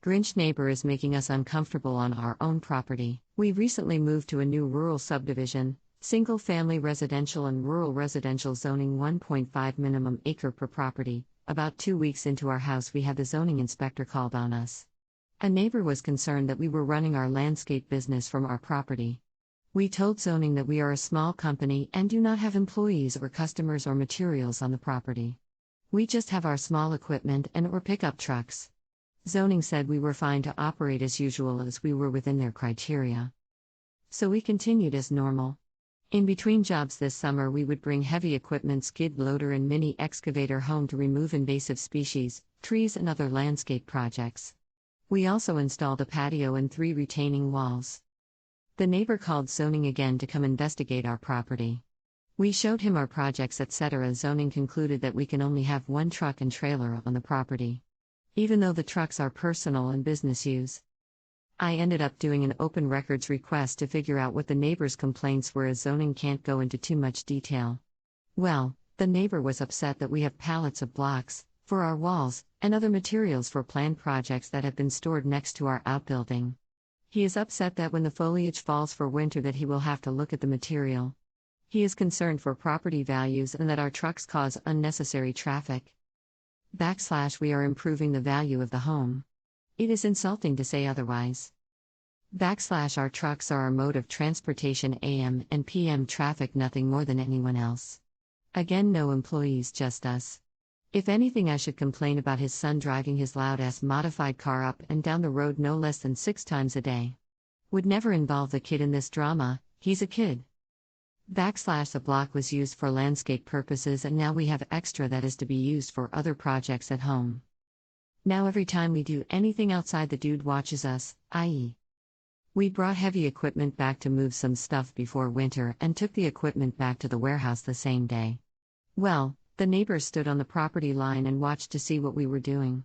Grinch neighbor is making us uncomfortable on our own property. We recently moved to a new rural subdivision, single-family residential and rural residential zoning 1.5 minimum acre per property. About 2 weeks into our house we had the zoning inspector called on us. A neighbor was concerned that we were running our landscape business from our property. We told zoning that we are a small company and do not have employees or customers or materials on the property. We just have our small equipment and/or pickup trucks. Zoning said we were fine to operate as usual as we were within their criteria. So we continued as normal. In between jobs this summer we would bring heavy equipment, skid loader and mini excavator home to remove invasive species, trees and other landscape projects. We also installed a patio and 3 retaining walls. The neighbor called zoning again to come investigate our property. We showed him our projects etc. Zoning concluded that we can only have 1 truck and trailer on the property, even though the trucks are personal and business use. I ended up doing an open records request to figure out what the neighbor's complaints were, as zoning can't go into too much detail. Well, the neighbor was upset that we have pallets of blocks for our walls and other materials for planned projects that have been stored next to our outbuilding. He is upset that when the foliage falls for winter that he will have to look at the material. He is concerned for property values and that our trucks cause unnecessary traffic. / We are improving the value of the home. It is insulting to say otherwise. / Our trucks are our mode of transportation, AM and PM traffic, nothing more than anyone else. Again, no employees, just us. If anything, I should complain about his son driving his loud-ass modified car up and down the road no less than 6 times a day. Would never involve the kid in this drama, he's a kid. / The block was used for landscape purposes and now we have extra that is to be used for other projects at home. Now every time we do anything outside the dude watches us, i.e. we brought heavy equipment back to move some stuff before winter and took the equipment back to the warehouse the same day. Well, the neighbors stood on the property line and watched to see what we were doing.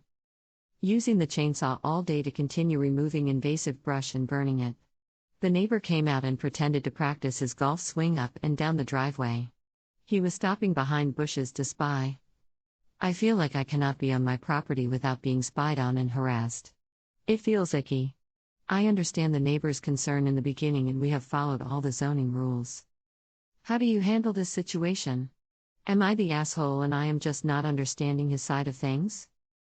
Using the chainsaw all day to continue removing invasive brush and burning it. The neighbor came out and pretended to practice his golf swing up and down the driveway. He was stopping behind bushes to spy. I feel like I cannot be on my property without being spied on and harassed. It feels icky. I understand the neighbor's concern in the beginning and we have followed all the zoning rules. How do you handle this situation? Am I the asshole and I am just not understanding his side of things?